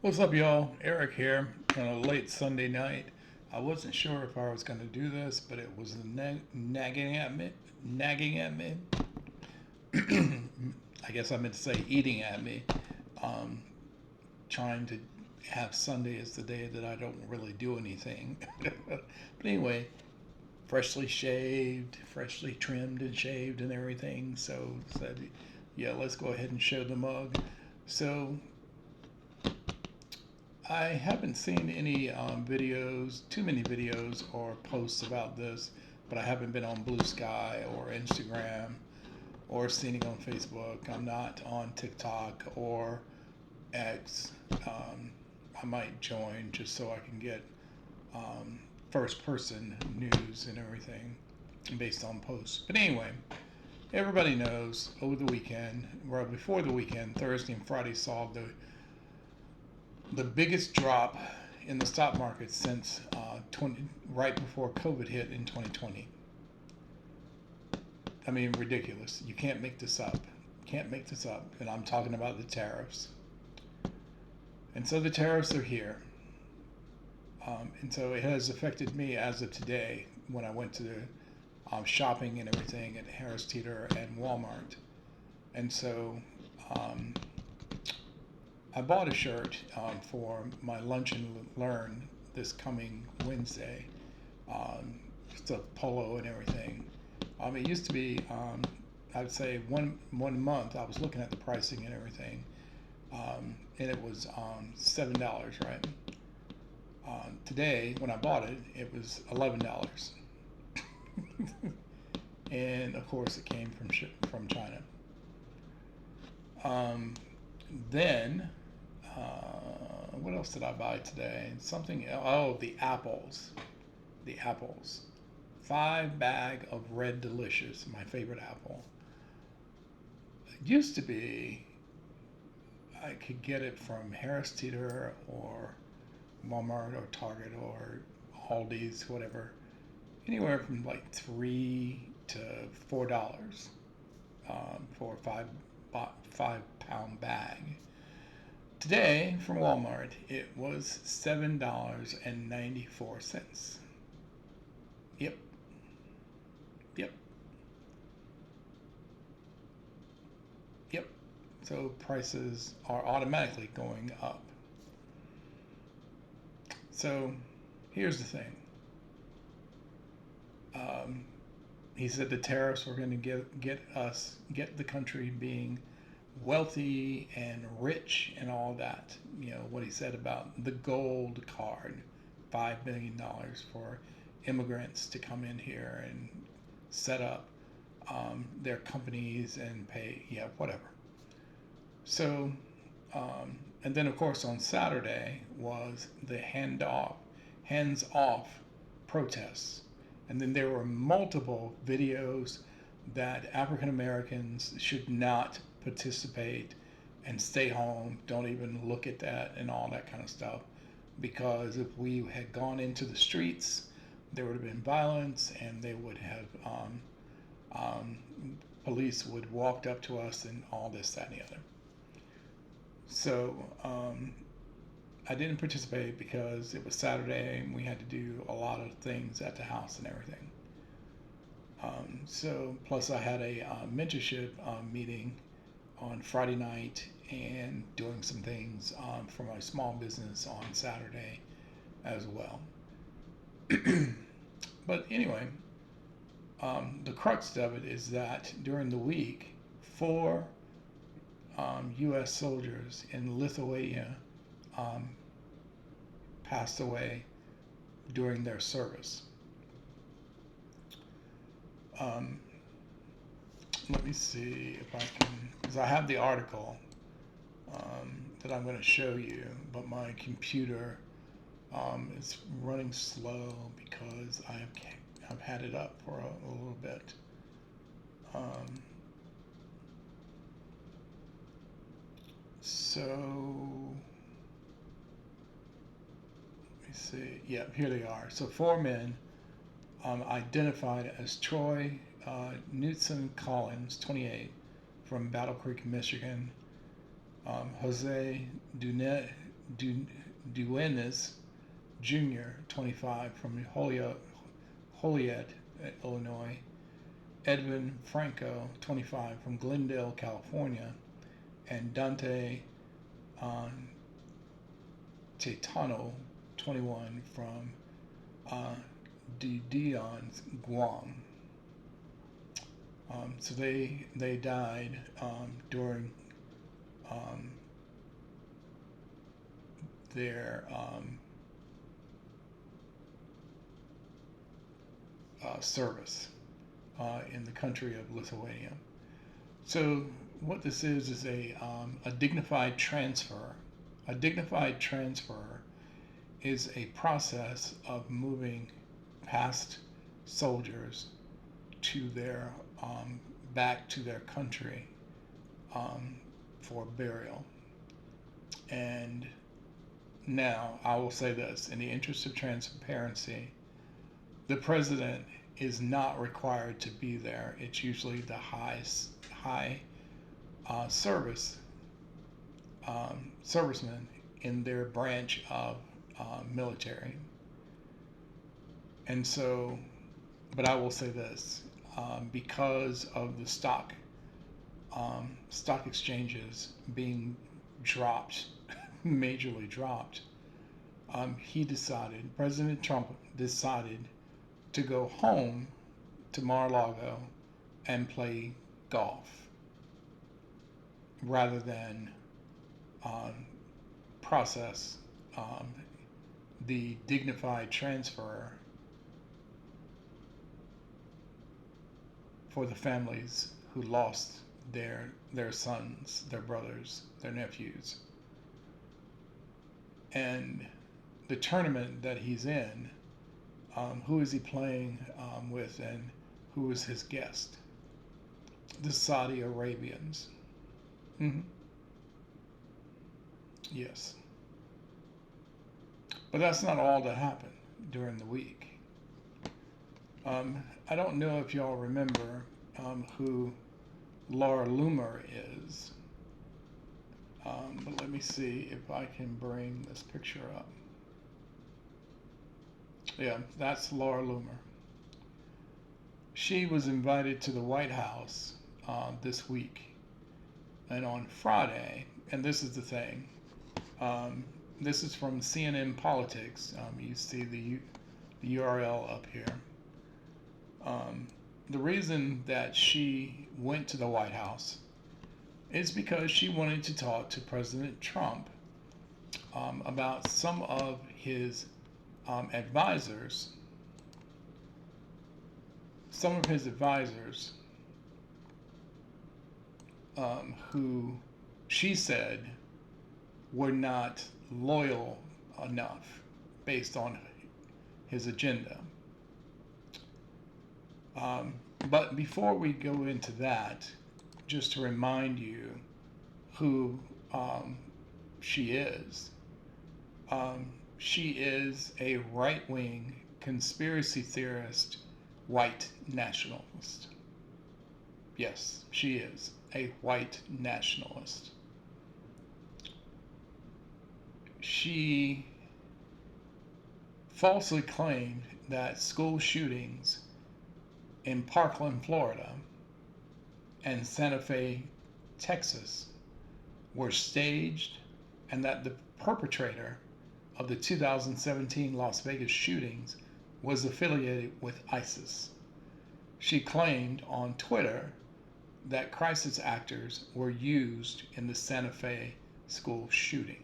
What's up, y'all? Eric here on a late Sunday night. I wasn't sure if I was going to do this, but it was nagging at me. Nagging at me. I guess I meant to say eating at me. Um, Trying to have Sunday as the day that I don't really do anything. But anyway, freshly shaved, freshly trimmed and shaved and everything. So said, yeah, let's go ahead and show the mug. So I haven't seen any videos, too many videos or posts about this, but I haven't been on Blue Sky or Instagram or seen it on Facebook. I'm not on TikTok or X. Um, I might join just so I can get um, first person news and everything based on posts. But anyway, everybody knows over the weekend, well, before the weekend, Thursday and Friday saw the biggest drop in the stock market since right before COVID hit in 2020. I mean, ridiculous. You can't make this up. Can't make this up. And I'm talking about the tariffs. And so the tariffs are here. And so it has affected me as of today when I went to the shopping and everything at Harris Teeter and Walmart. And so um, I bought a shirt for my lunch and learn this coming Wednesday. It's a polo and everything. It used to be, I would say, one month. I was looking at the pricing and everything, and it was $7, right? Today, when I bought it, it was $11, and of course, it came from China. Um, then what else did I buy today? Something. Oh, the apples. The apples. 5 bag of Red Delicious, my favorite apple. It used to be I could get it from Harris Teeter or Walmart or Target or Aldi's, whatever, anywhere from like $3 to $4 for a 5 pound bag. Today from Walmart, it was $7.94. Yep, yep, yep. So prices are automatically going up. So here's the thing. Um, he said the tariffs were going to get the country being wealthy and rich and all that. You know what he said about the gold card, $5 billion for immigrants to come in here and set up their companies and pay, yeah, whatever. So, and then of course on Saturday was the hands off protests. And then there were multiple videos that African Americans should not participate and stay home, don't even look at that, and all that kind of stuff. Because if we had gone into the streets, there would have been violence, and they would have um, police would walked up to us and all this, that, and the other. So I didn't participate because it was Saturday and we had to do a lot of things at the house and everything. So plus I had a mentorship meeting on Friday night and doing some things for my small business on Saturday as well. But anyway, the crux of it is that during the week, 4 U.S. soldiers in Lithuania um, passed away during their service. Um, Let me see if I can, because I have the article that I'm going to show you, but my computer is running slow because I've had it up for a little bit. Um, so let me see. Yeah, here they are. So 4 men identified as Troy Knutson Collins, 28, from Battle Creek, Michigan. Jose Duenas Jr., 25, from Joliet, Illinois; Edwin Franco, 25, from Glendale, California; and Dante Tetano, 21, from Dion, Guam. So they died during um, their service in the country of Lithuania. So what this is a dignified transfer. A dignified transfer is a process of moving past soldiers to their back to their country um, for burial. And now I will say this: in the interest of transparency, the president is not required to be there. It's usually the high service servicemen in their branch of military. And so, but I will say this: because of the stock exchanges being dropped, majorly dropped, President Trump decided to go home to Mar-a-Lago and play golf rather than um, process the dignified transfer for the families who lost their sons, their brothers, their nephews. And the tournament that he's in, who is he playing with, and who is his guest? The Saudi Arabians. Mm-hmm. Yes. But that's not all that happened during the week. I don't know if y'all remember who Laura Loomer is, but let me see if I can bring this picture up. Yeah, that's Laura Loomer. She was invited to the White House this week, and on Friday, and this is the thing, this is from CNN Politics. You see the URL up here. The reason that she went to the White House is because she wanted to talk to President Trump about some of his advisors, who she said were not loyal enough based on his agenda. But before we go into that, just to remind you who she is. She is a right-wing conspiracy theorist, white nationalist. Yes, she is a white nationalist. She falsely claimed that school shootings in Parkland, Florida, and Santa Fe, Texas, were staged, and that the perpetrator of the 2017 Las Vegas shootings was affiliated with ISIS. She claimed on Twitter that crisis actors were used in the Santa Fe school shooting.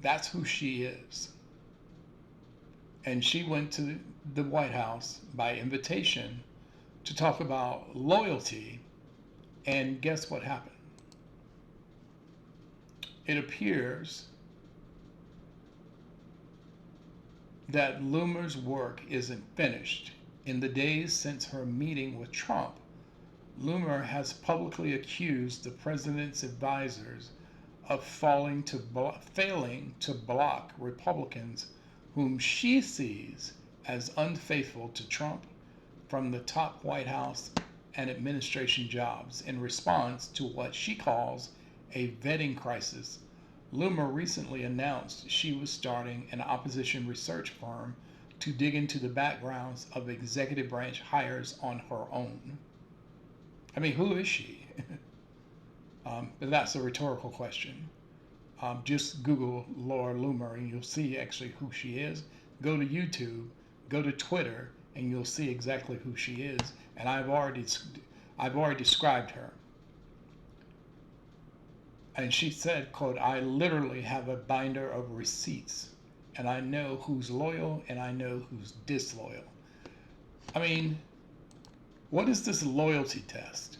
That's who she is. And she went to the White House by invitation to talk about loyalty, and guess what happened? It appears that Loomer's work isn't finished. In the days since her meeting with Trump, Loomer has publicly accused the president's advisors of failing to block Republicans whom she sees as unfaithful to Trump from the top White House and administration jobs in response to what she calls a vetting crisis, Loomer recently announced she was starting an opposition research firm to dig into the backgrounds of executive branch hires on her own. I mean, who is she? But that's a rhetorical question. Just Google Laura Loomer and you'll see actually who she is. Go to YouTube, go to Twitter, and you'll see exactly who she is. And I've already described her. And she said, quote, "I literally have a binder of receipts, and I know who's loyal and I know who's disloyal." I mean, what is this loyalty test?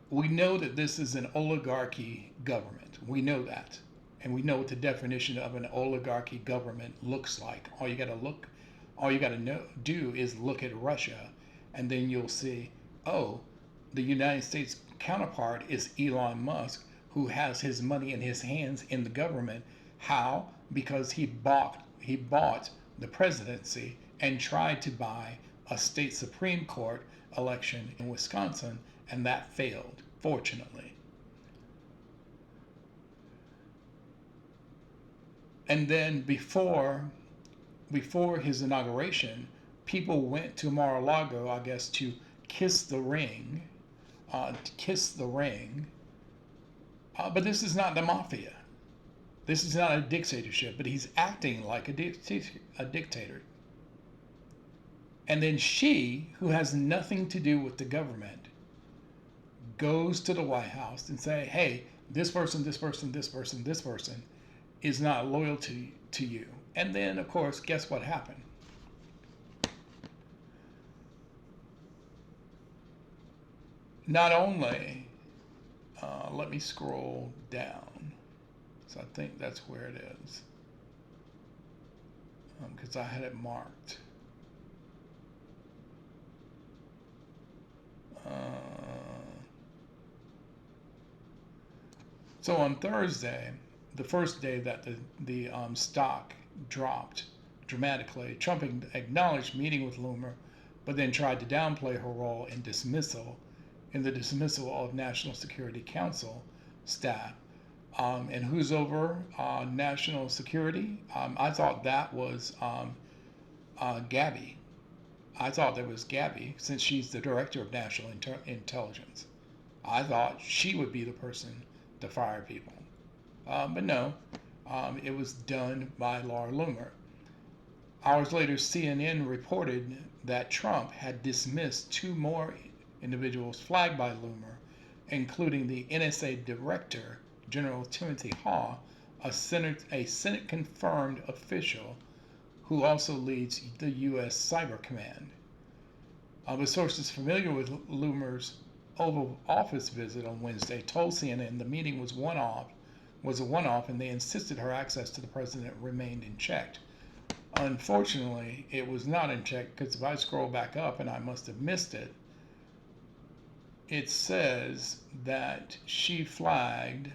We know that this is an oligarchy government. We know that. And we know what the definition of an oligarchy government looks like. All you got to do is look at Russia, and then you'll see, oh, the United States counterpart is Elon Musk, who has his money in his hands in the government. How? Because he bought the presidency and tried to buy a state Supreme Court election in Wisconsin, and that failed, fortunately. And then before his inauguration, people went to Mar-a-Lago, I guess, to kiss the ring. But this is not the mafia. This is not a dictatorship, but he's acting like a dictator. And then she, who has nothing to do with the government, goes to the White House and say, hey, this person is not loyal to you. And then, of course, guess what happened? Not only, let me scroll down. So I think that's where it is. Because I had it marked. So on Thursday, the first day that the stock dropped dramatically, Trump acknowledged meeting with Loomer, but then tried to downplay her role in the dismissal of National Security Council staff. And who's over national security? I thought that was Gabby. I thought that was Gabby, since she's the director of national intelligence. I thought she would be the person to fire people. But no, it was done by Laura Loomer. Hours later, CNN reported that Trump had dismissed two more individuals flagged by Loomer, including the NSA Director, General Timothy Haw, a Senate-confirmed official who also leads the U.S. Cyber Command. But sources familiar with Loomer's Oval Office visit on Wednesday told CNN the meeting was a one-off, and they insisted her access to the president remained in check. Unfortunately, it was not in check, because if I scroll back up, and I must have missed it, it says that she flagged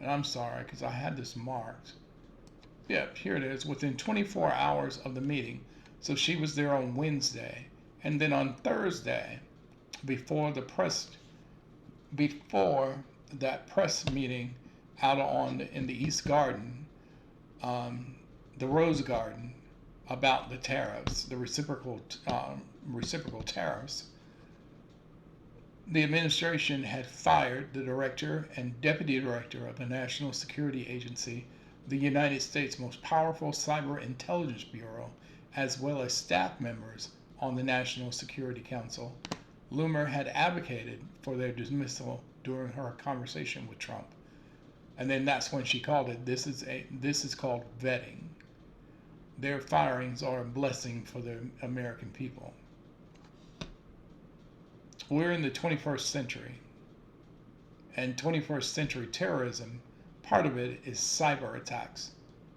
and I'm sorry because I had this marked. Yep, here it is, within 24 hours of the meeting. So she was there on Wednesday. And then on Thursday, before that press meeting out in the East Garden, the Rose Garden, about the tariffs, the reciprocal tariffs, the administration had fired the director and deputy director of the National Security Agency, the United States' most powerful cyber intelligence bureau, as well as staff members on the National Security Council. Loomer had advocated for their dismissal during her conversation with Trump. And then that's when she called it, this is called vetting. Their firings are a blessing for the American people. We're in the 21st century, and 21st century terrorism, part of it is cyber attacks.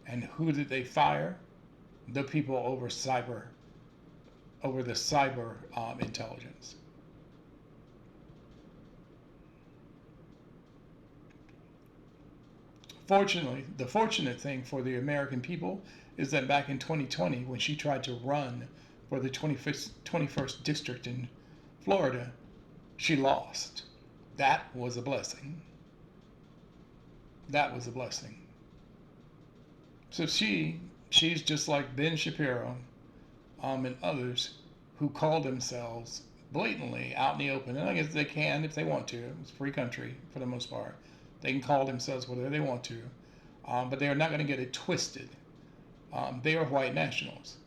And who did they fire? The people over the cyber intelligence. Fortunately, the fortunate thing for the American people is that back in 2020, when she tried to run for the 21st district in Florida, she lost. That was a blessing. That was a blessing. So she's just like Ben Shapiro, and others who call themselves blatantly out in the open. And I guess they can if they want to. It's a free country for the most part. They can call themselves whatever they want to, but they are not going to get it twisted. They are white nationals.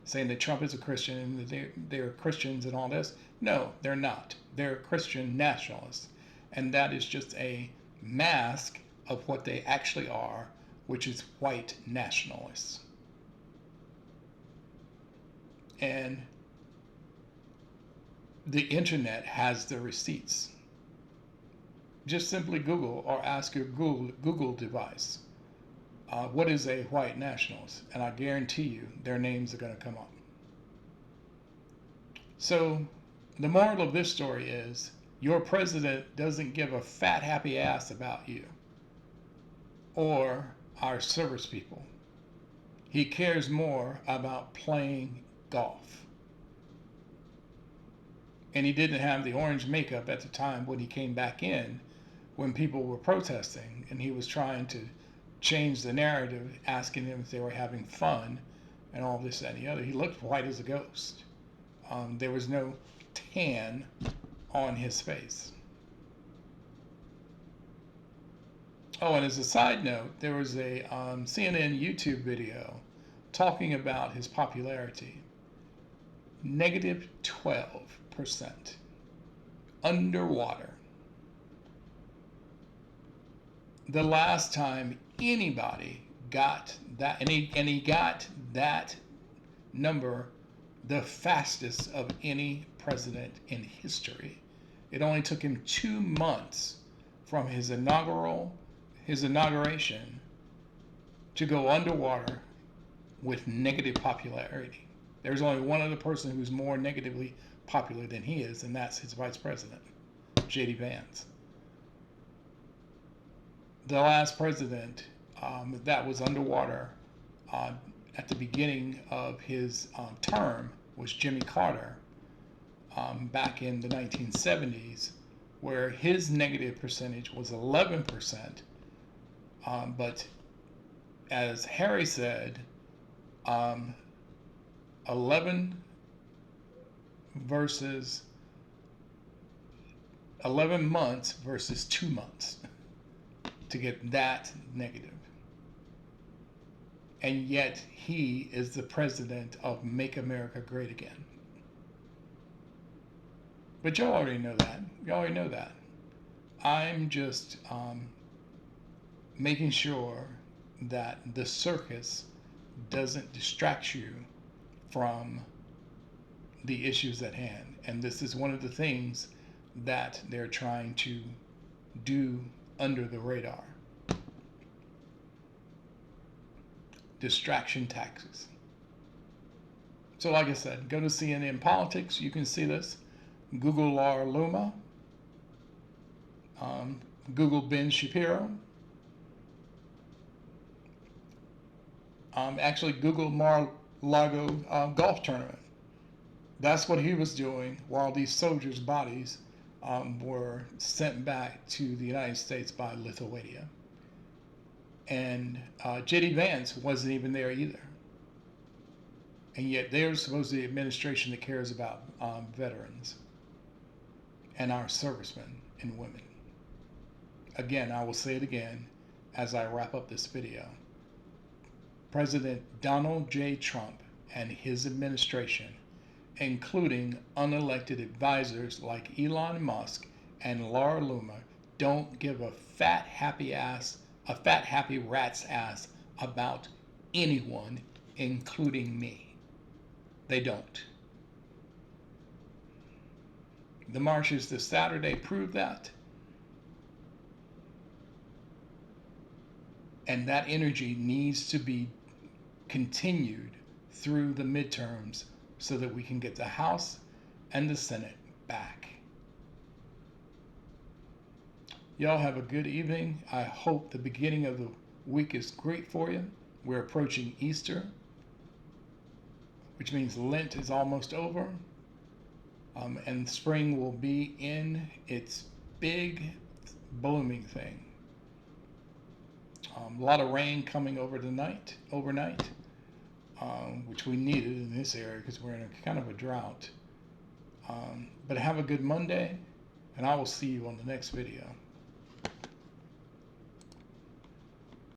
Saying that Trump is a Christian and that they're Christians and all this. No, they're not. They're Christian nationalists. And that is just a mask of what they actually are, which is white nationalists. And the internet has the receipts. Just simply Google or ask your Google device, what is a white nationalist? And I guarantee you their names are going to come up. So the moral of this story is your president doesn't give a fat happy ass about you or our service people. He cares more about playing golf. And he didn't have the orange makeup at the time when he came back in, when people were protesting, and he was trying to change the narrative, asking them if they were having fun and all this, that, and the other. He looked white as a ghost. There was no tan on his face. Oh, and as a side note, there was a CNN YouTube video talking about his popularity. Negative 12%. Underwater. The last time anybody got that, and he got that number the fastest of any president in history. It only took him 2 months from his inauguration to go underwater with negative popularity. There's only one other person who's more negatively popular than he is, and that's his vice president, J.D. Vance. The last president that was underwater at the beginning of his term was Jimmy Carter back in the 1970s, where his negative percentage was 11%. But as Harry said, 11 months versus 2 months to get that negative. And yet he is the president of Make America Great Again. But y'all already know that. You already know that. I'm just making sure that the circus doesn't distract you from the issues at hand. And this is one of the things that they're trying to do under the radar. Distraction tactics. So like I said, go to CNN Politics. You can see this. Google Laura Loomer. Google Ben Shapiro. Actually, Google Mar-a-Lago golf tournament. That's what he was doing while these soldiers' bodies were sent back to the United States by Lithuania. And J.D. Vance wasn't even there either. And yet they're supposed to be the administration that cares about veterans and our servicemen and women. Again, I will say it again as I wrap up this video. President Donald J. Trump and his administration, including unelected advisors like Elon Musk and Laura Loomer, don't give a fat happy rat's ass about anyone, including me. They don't. The marches this Saturday prove that. And that energy needs to be continued through the midterms so that we can get the House and the Senate back. Y'all have a good evening. I hope the beginning of the week is great for you. We're approaching Easter, which means Lent is almost over. And spring will be in its big blooming thing. A lot of rain coming overnight, which we needed in this area because we're in a kind of a drought. But have a good Monday, and I will see you on the next video.